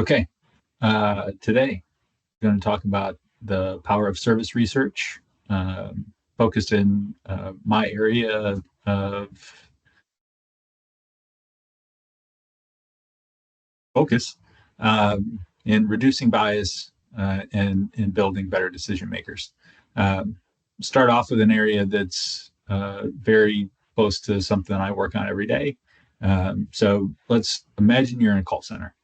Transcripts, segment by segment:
Okay, today I'm going to talk about the power of service research, focused in my area of focus in reducing bias and in building better decision makers. Um, Start off with an area that's very close to something I work on every day. So let's imagine you're in a call center.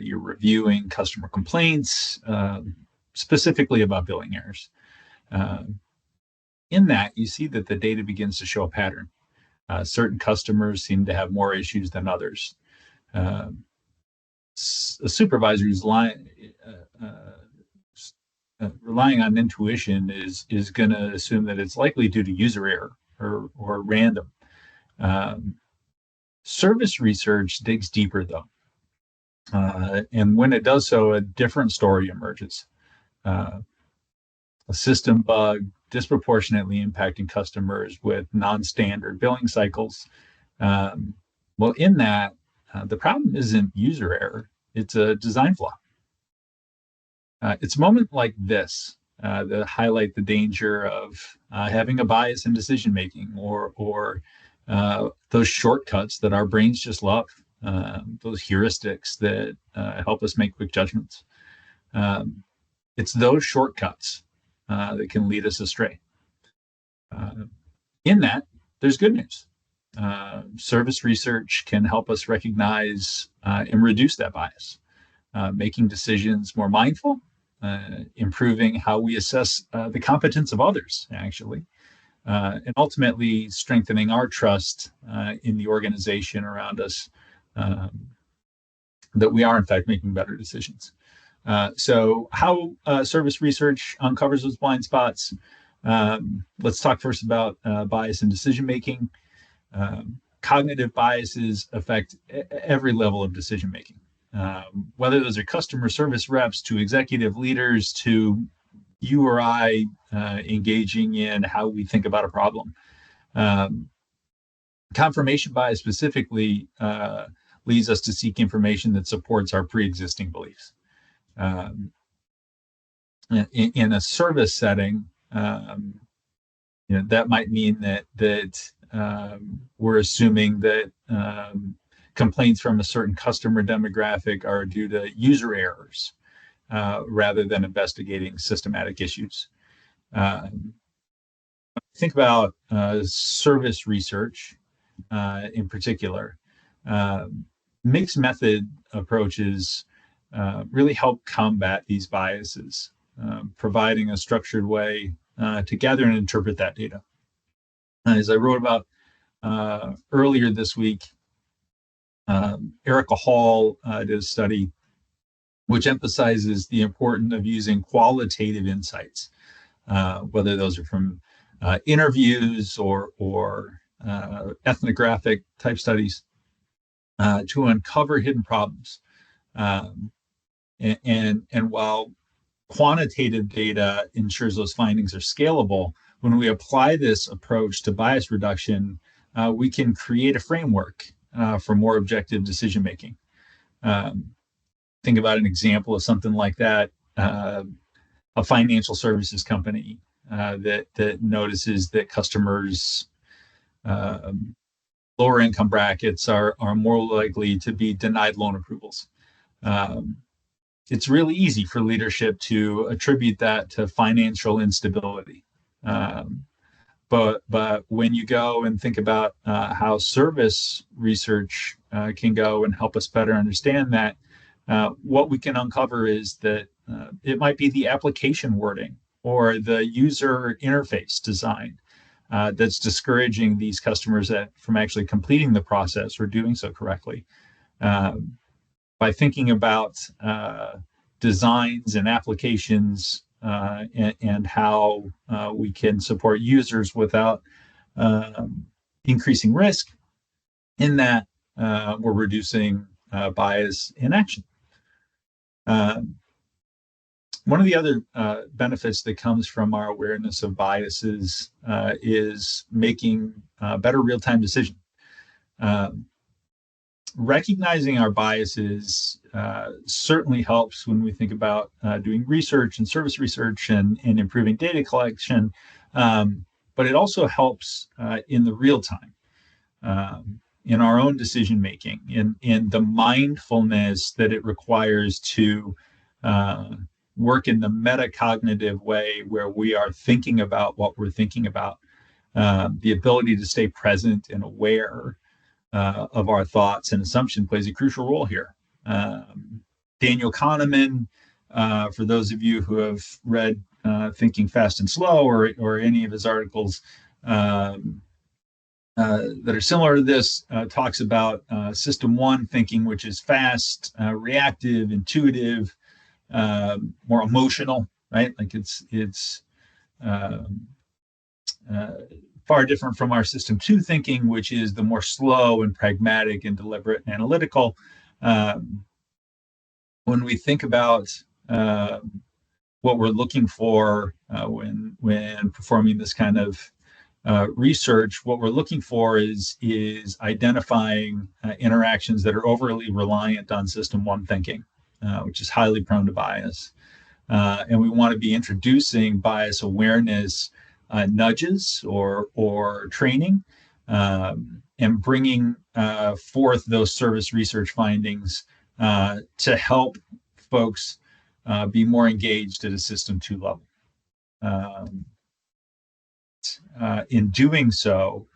You're reviewing customer complaints, specifically about billing errors. Uh, in that, you see that the data begins to show a pattern. Certain customers seem to have more issues than others. Uh, a supervisor who's relying on intuition is going to assume that it's likely due to user error or random. Um, Service research digs deeper, though. And when it does so, a different story emerges. Uh, a system bug disproportionately impacting customers with non-standard billing cycles. Well, in that, the problem isn't user error, it's a design flaw. It's a moment like this that highlight the danger of having a bias in decision making or those shortcuts that our brains just love, those heuristics that help us make quick judgments. It's those shortcuts that can lead us astray. In that, there's good news. Service research can help us recognize and reduce that bias, making decisions more mindful, improving how we assess the competence of others, actually, and ultimately strengthening our trust in the organization around us, that we are, in fact, making better decisions. So how service research uncovers those blind spots. Let's talk first about bias in decision-making. Cognitive biases affect every level of decision-making, whether those are customer service reps to executive leaders to you or I engaging in how we think about a problem. Confirmation bias specifically leads us to seek information that supports our pre-existing beliefs. In a service setting, that might mean that we're assuming that complaints from a certain customer demographic are due to user errors rather than investigating systematic issues. Think about service research in particular. Mixed method approaches really help combat these biases, providing a structured way to gather and interpret that data. As I wrote about earlier this week, Erica Hall did a study which emphasizes the importance of using qualitative insights, whether those are from interviews or ethnographic type studies, to uncover hidden problems. And while quantitative data ensures those findings are scalable, when we apply this approach to bias reduction, we can create a framework for more objective decision making. Think about an example of something like that. A financial services company that notices that customers lower income brackets are more likely to be denied loan approvals. It's really easy for leadership to attribute that to financial instability. But when you go and think about how service research can go and help us better understand that, what we can uncover is that it might be the application wording or the user interface design that's discouraging these customers from actually completing the process or doing so correctly. By thinking about designs and applications and how we can support users without increasing risk, in that we're reducing bias in action. One of the other benefits that comes from our awareness of biases is making better real-time decisions. Recognizing our biases certainly helps when we think about doing research and service research and improving data collection, but it also helps in the real time, in our own decision making, in the mindfulness that it requires to work in the metacognitive way where we are thinking about what we're thinking about. The ability to stay present and aware of our thoughts and assumption plays a crucial role here. Daniel Kahneman, for those of you who have read Thinking Fast and Slow or any of his articles that are similar to this, talks about system one thinking, which is fast, reactive, intuitive, more emotional, right? Like it's far different from our system two thinking, which is the more slow and pragmatic and deliberate and analytical. When we think about what we're looking for when performing this kind of research, what we're looking for is identifying interactions that are overly reliant on system one thinking, which is highly prone to bias. And we want to be introducing bias awareness nudges or training, and bringing forth those service research findings to help folks be more engaged at a system two level. In doing so,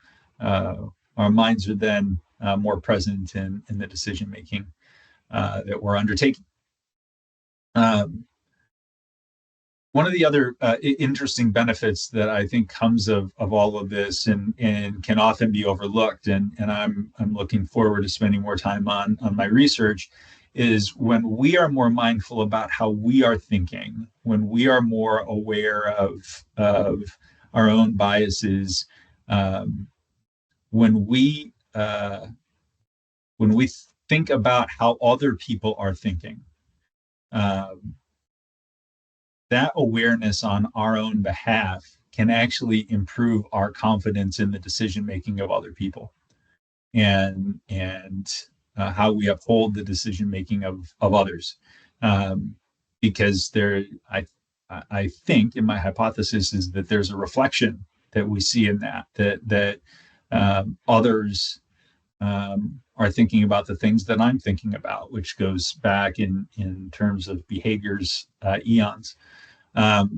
our minds are then more present in the decision making that we're undertaking. One of the other interesting benefits that I think comes of all of this and can often be overlooked, and I'm looking forward to spending more time on my research, is when we are more mindful about how we are thinking, when we are more aware of our own biases, when we think about how other people are thinking, that awareness on our own behalf can actually improve our confidence in the decision making of other people, and how we uphold the decision making of others, because I think, in my hypothesis, is that there's a reflection that we see in that others are thinking about the things that I'm thinking about, which goes back in terms of behaviors eons. But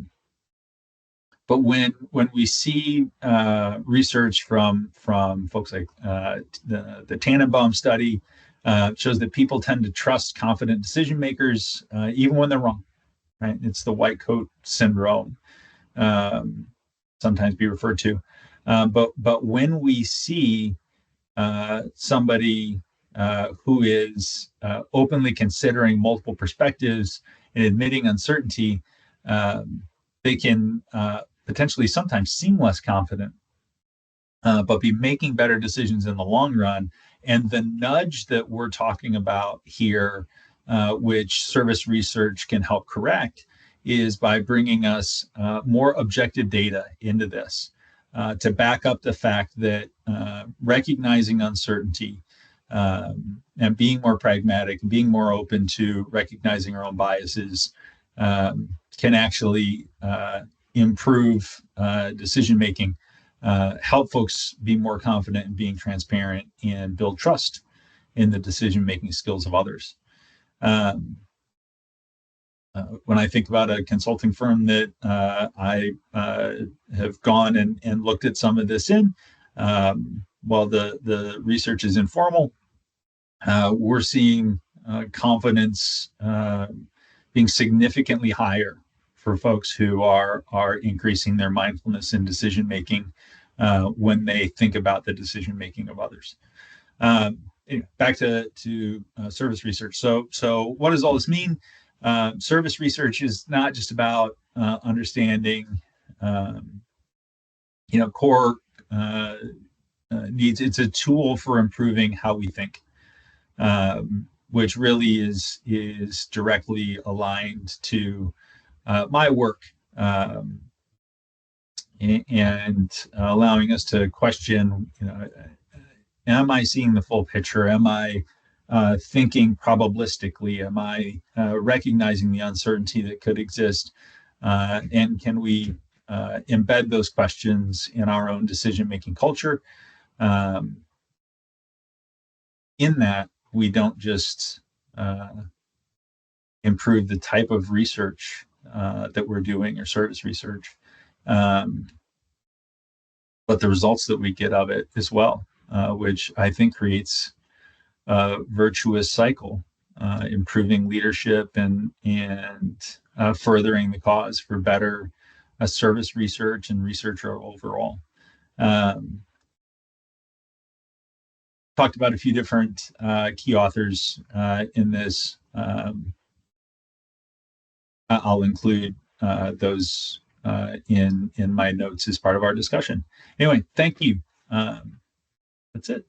when we see research from folks like the Tannenbaum study, shows that people tend to trust confident decision makers even when they're wrong. Right? It's the white coat syndrome, sometimes be referred to. But when we see somebody who is openly considering multiple perspectives and admitting uncertainty, they can potentially sometimes seem less confident, but be making better decisions in the long run. And the nudge that we're talking about here, which service research can help correct, is by bringing us more objective data into this to back up the fact that recognizing uncertainty and being more pragmatic, being more open to recognizing our own biases can actually improve decision making, help folks be more confident in being transparent, and build trust in the decision making skills of others. When I think about a consulting firm that I have gone and looked at some of this in, while the research is informal, we're seeing confidence being significantly higher for folks who are increasing their mindfulness in decision making when they think about the decision making of others. Back to service research. So what does all this mean? Service research is not just about understanding, core needs. It's a tool for improving how we think, which really is directly aligned to my work, and allowing us to question, am I seeing the full picture? Am I thinking probabilistically? Am I recognizing the uncertainty that could exist? And can we embed those questions in our own decision-making culture? Um, in that, we don't just improve the type of research that we're doing or service research, um, but the results that we get of it as well, which I think creates a virtuous cycle, improving leadership and furthering the cause for better service research and researcher overall. Um, Talked about a few different key authors in this. I'll include those in my notes as part of our discussion. Anyway, thank you. That's it.